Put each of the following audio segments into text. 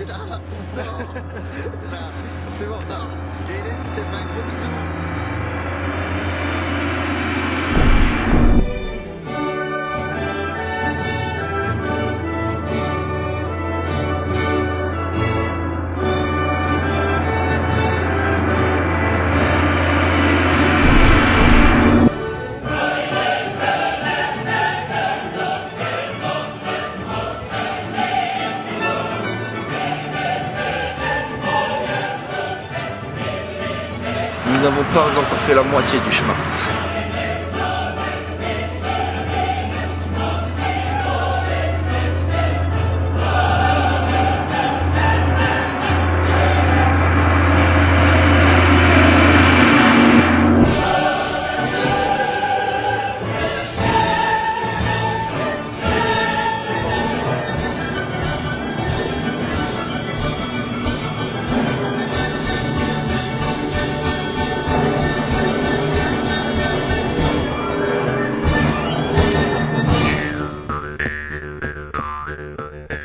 C'est là. Non. C'est là. C'est bon. Non. Kaylin, je te fais un gros bisou. Nous n'avons pas encore fait la moitié du chemin.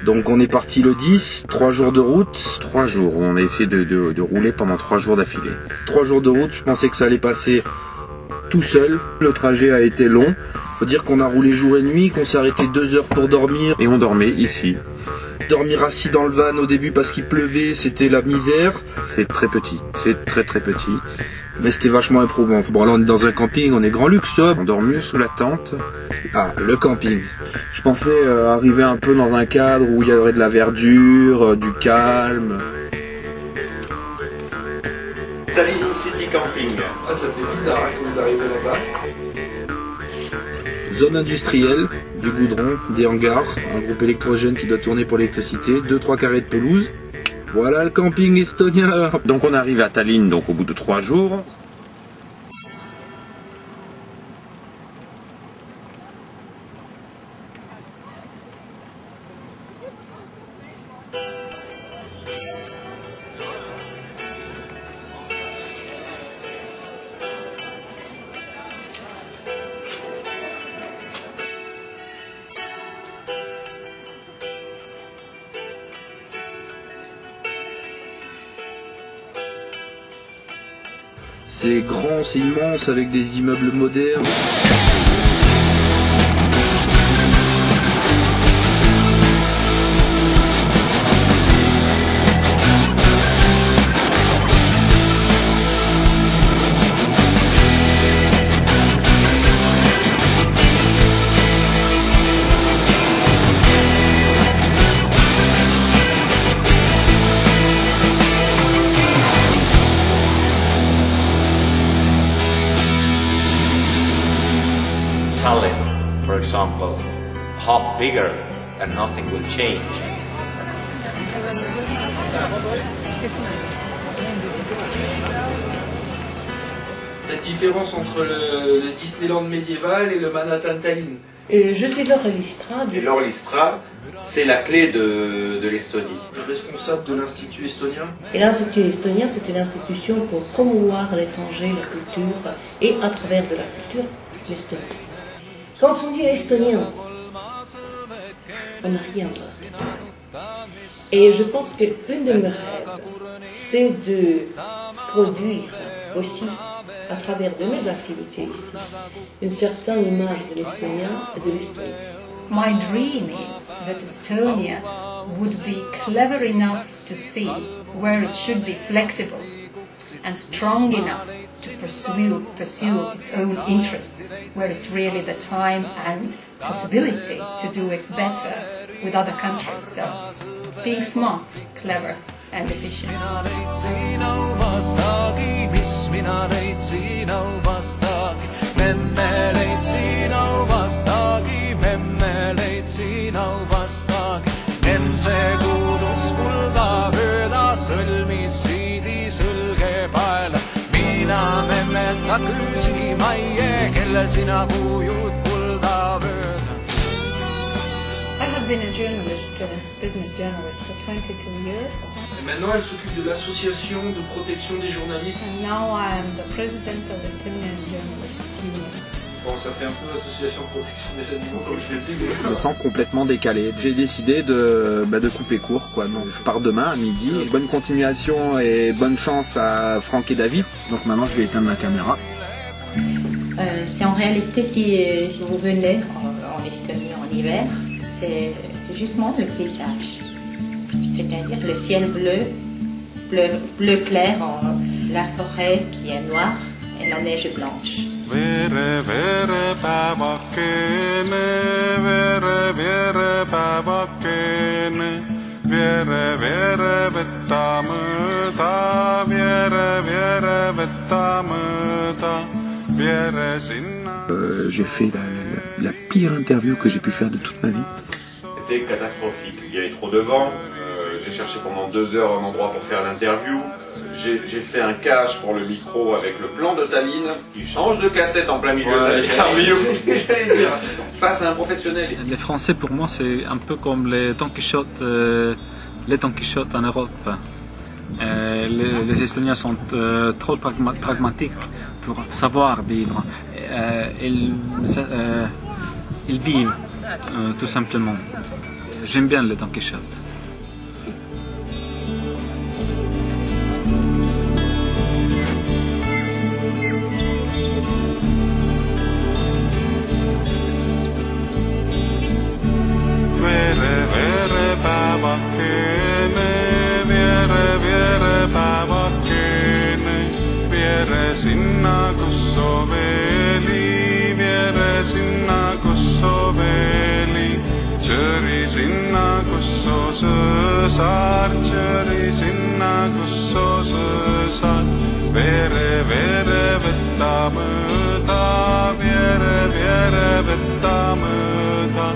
Donc on est parti le 10, 3 jours de route. 3 jours, on a essayé de rouler pendant 3 jours d'affilée. 3 jours de route, je pensais que ça allait passer tout seul. Le trajet a été long. Faut dire qu'on a roulé jour et nuit, qu'on s'est arrêté 2 heures pour dormir. Et on dormait ici. Dormir assis dans le van au début parce qu'il pleuvait, c'était la misère. C'est très petit, c'est très petit. Mais c'était vachement éprouvant. Bon là on est dans un camping, on est grand luxe, tu vois. On dort mieux sous la tente. Ah, le camping. Je pensais arriver un peu dans un cadre où il y aurait de la verdure, du calme. Tallinn City Camping. Ah, ça fait bizarre hein, quand vous arrivez là-bas. Zone industrielle, du goudron, des hangars, un groupe électrogène qui doit tourner pour l'électricité, 2-3 carrés de pelouse. Voilà le camping estonien. Donc on arrive à Tallinn donc au bout de 3 jours. C'est grand, c'est immense avec des immeubles modernes. Tallinn, for example, half bigger and nothing will change. La différence entre le Disneyland médiéval et le Manhattan Tallinn. Je suis Laure Listra. Et Laure Listra, c'est la clé de l'Estonie. Responsable de l'Institut estonien. Et l'Institut estonien, c'est une institution pour promouvoir à l'étranger la culture et à travers de la culture l'Estonie. Quand on dit l'estonien, on n'a rien d'autre. Et je pense qu'une de mes rêves, c'est de produire aussi, à travers de mes activités ici, une certaine image de l'estonien et de l'Estonie. My dream is that Estonia would be clever enough to see where it should be flexible and strong enough to pursue its own interests, where it's really the time and possibility to do it better with other countries. So, being smart, clever and efficient. I have been a journalist, business journalist for 22 years. Et maintenant, elle s'occupe de l'association de protection des journalistes. And now I am the president of the Estonian Journalists Union. Bon, ça fait un peu association de protection des animaux comme je l'ai dit, Je me sens complètement décalé. J'ai décidé de couper court, quoi. Donc je pars demain à midi. Bonne continuation et bonne chance à Franck et David. Donc maintenant je vais éteindre ma caméra. C'est en réalité, si vous venez en Estonie en hiver, c'est justement le paysage. C'est-à-dire le ciel bleu clair, la forêt qui est noire et la neige blanche. Vere vere päevakene, vere vere päevakene, vere vere võtta mööda, vere võtta mööda, vere sinna. J'ai fait la pire interview que j'ai pu faire de toute ma vie. C'était catastrophique. Il y avait trop de vent. J'ai cherché pendant 2 heures un endroit pour faire l'interview. J'ai fait un cache pour le micro avec le plan de Saline qui change de cassette en plein milieu de l'interview. J'allais dire, face à un professionnel. Les Français, pour moi, c'est un peu comme les Don Quichotte en Europe. Les Estoniens sont trop pragmatiques pour savoir vivre. Ils vivent tout simplement. J'aime bien les Don Quichotte. Sinna kus soveli, viere sinna kus soveli, tšõri sinna kus söösar, tšõri sinna kus söösar, vere võtta mööda, vere võtta mööda,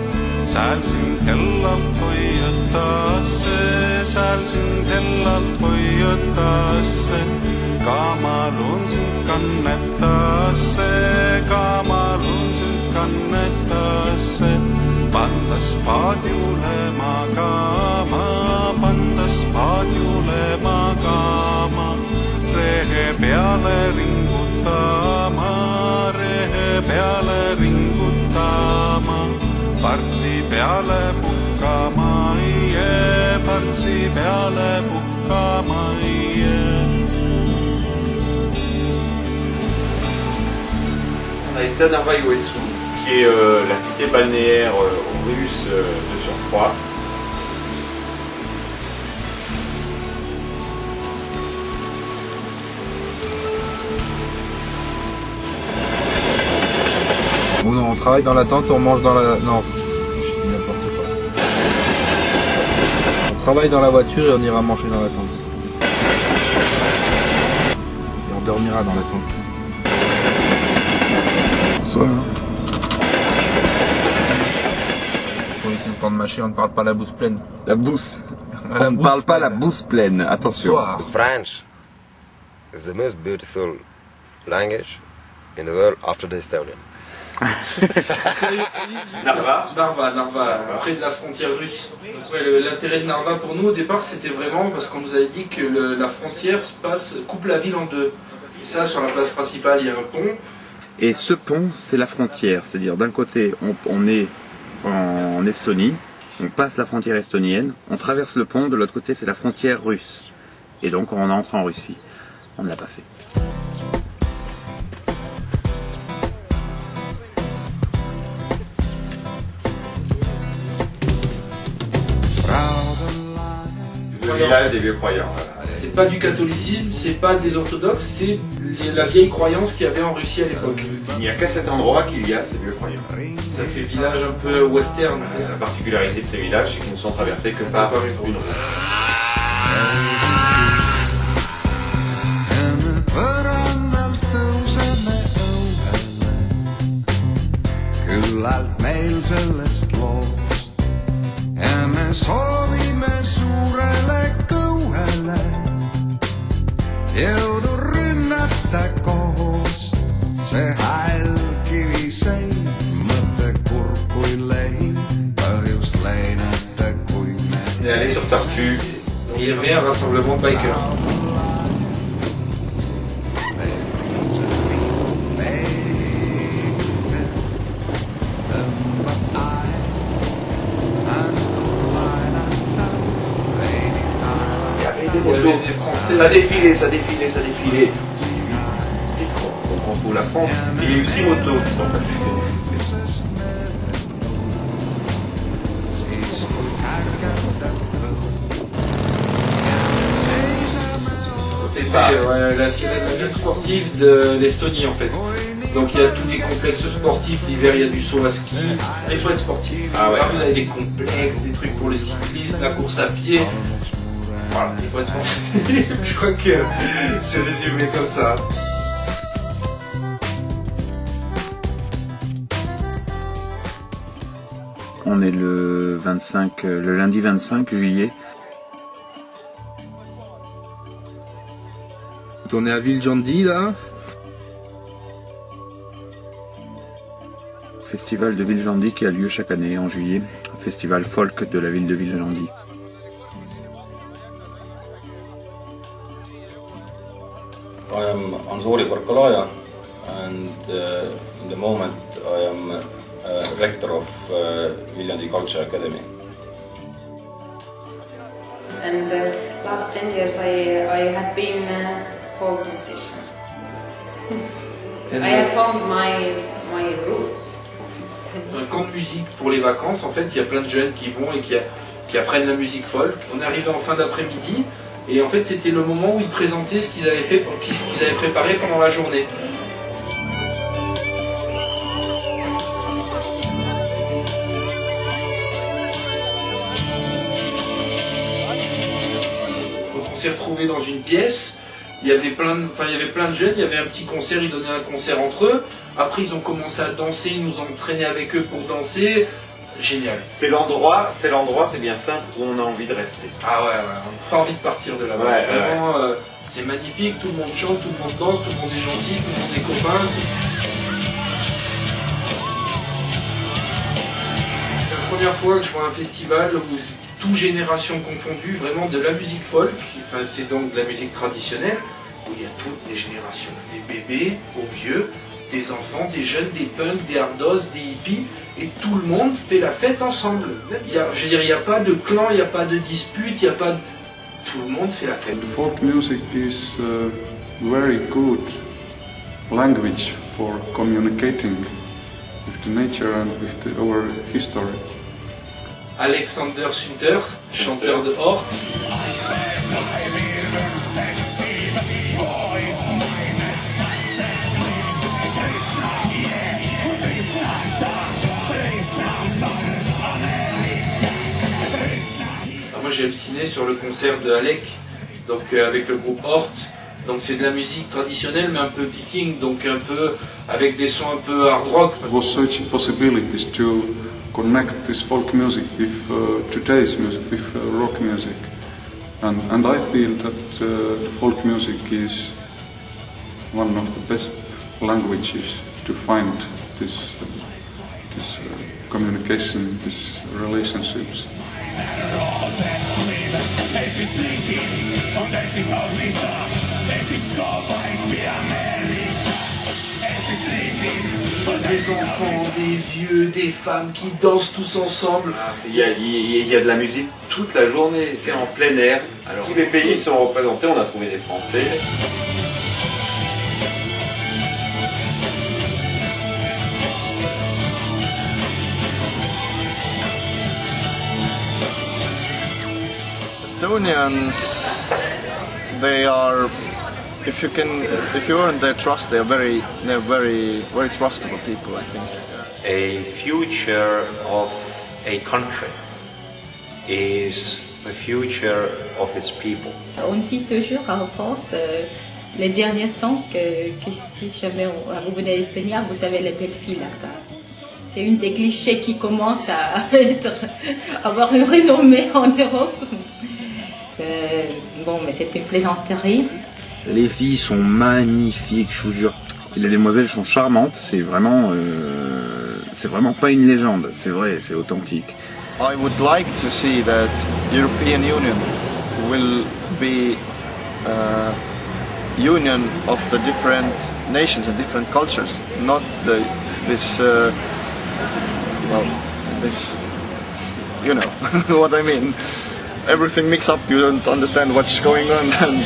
sääl sind hellalt hoiatasse, sääl sind hellalt hoiatasse. Kamalun sind kannetasse, kamalun sind kannetasse, pandas paadjule magama, pandas paadjule magama, rehe peale ringutama, rehe peale ringutama, partsi peale puhkama, partsi peale puhkama. On a été à Narva-Joensuu, qui est la cité balnéaire russe de surcroît. Bon, non, on travaille dans la tente, on mange dans la... Non, je dis n'importe quoi. On travaille dans la voiture et on ira manger dans la tente. Et on dormira dans la tente. Bonsoir. Faut essayer de temps de mâcher, on ne parle pas la bouche pleine. La bousse. On ne parle pas la bouche pleine, attention. Bonsoir. French is the most beautiful language in the world after the Estonian. Narva, près de la frontière russe. Donc, ouais, l'intérêt de Narva pour nous au départ c'était vraiment parce qu'on nous avait dit que la frontière coupe la ville en deux. Et ça, sur la place principale il y a un pont. Et ce pont, c'est la frontière. C'est-à-dire d'un côté, on est en Estonie, on passe la frontière estonienne, on traverse le pont, de l'autre côté c'est la frontière russe. Et donc on entre en Russie. On ne l'a pas fait. Le village des vieux croyants. C'est pas du catholicisme, c'est pas des orthodoxes, c'est la vieille croyance qu'il y avait en Russie à l'époque. Il n'y a qu'à cet endroit qu'il y a ces vieux croyants. Ça fait village un peu western. La particularité de ces villages, c'est qu'ils ne sont traversés que par une route. Küllalt meil sellest loost ja me soovime suurele kõuele jõudu rünnata koos. See hääl kiviseid, mõte kurb kui leib, põhjust leinata kui me. Et aller sur Tartu. Il y avait un rassemblement de bikers. photos. des Français. Ça défilait, ça défilait, ça défilait. Donc on trouve la France. Et il y a eu 6 motos qui sont passées. C'est la ville sportive de l'Estonie en fait. Donc il y a tous des complexes sportifs, l'hiver il y a du saut à ski, il faut être sportif. Ah ouais. Là, vous avez des complexes, des trucs pour le cyclisme, la course à pied. Voilà, il faut être sportif. Je crois que c'est résumé comme ça. On est le lundi 25 juillet. On est à Viljandi là. Festival de Viljandi qui a lieu chaque année en juillet. Festival folk de la ville de Viljandi. I am Ansori Barkalaja and in the moment I am rector of Viljandi Culture Academy. And last 10 years I had been a folk musician. I have found my roots. Un camp de musique pour les vacances, en fait, il y a plein de jeunes qui vont et qui apprennent la musique folk. On est arrivé en fin d'après-midi et en fait c'était le moment où ils présentaient ce qu'ils avaient fait, ce qu'ils avaient préparé pendant la journée. Donc on s'est retrouvés dans une pièce. Il y avait plein de jeunes, il y avait un petit concert, ils donnaient un concert entre eux. Après ils ont commencé à danser, ils nous ont entraînés avec eux pour danser. Génial. C'est l'endroit, c'est bien simple où on a envie de rester. Ah ouais, on n'a pas envie de partir de là-bas. Ouais, vraiment, c'est magnifique, tout le monde chante, tout le monde danse, tout le monde est gentil, tout le monde est copain. C'est la première fois que je vois un festival où toute génération confondue, vraiment de la musique folk, enfin c'est donc de la musique traditionnelle, où il y a toutes les générations, des bébés aux vieux, des enfants, des jeunes, des punks, des hardos, des hippies, et tout le monde fait la fête ensemble. Je veux dire, il n'y a pas de clan, il n'y a pas de dispute, il n'y a pas de... Tout le monde fait la fête. Folk music is a very good language for communicating with the nature and with our history. Alexander Sunter, chanteur de Hort. Moi j'ai halluciné sur le concert de Alec, donc avec le groupe Hort. Donc c'est de la musique traditionnelle mais un peu viking, donc un peu avec des sons un peu hard rock. I was searching possibilities to connect this folk music with today's music, with rock music, and I feel that the folk music is one of the best languages to find this communication, these relationships. Des enfants, des vieux, des femmes qui dansent tous ensemble. Il y a de la musique toute la journée, c'est en plein air. Alors, tous les pays sont représentés, on a trouvé des Français. Estonians, they are, if you earn their trust, they're very trustable people, I think. A future of a country is the future of its people. On dit toujours en France, les derniers temps, que si jamais vous venez à l'Estonie, vous savez les belles filles là-bas. C'est une des clichés qui commence à avoir une renommée en Europe. Bon, mais c'est une plaisanterie. Les filles sont magnifiques, je vous jure. Les demoiselles sont charmantes, c'est vraiment pas une légende, c'est vrai, c'est authentique. I would like to see that European Union will be a union of the different nations and different cultures, not this, you know what I mean. everything mixed up. You don't understand what's going on. And,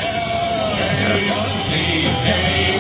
yeah.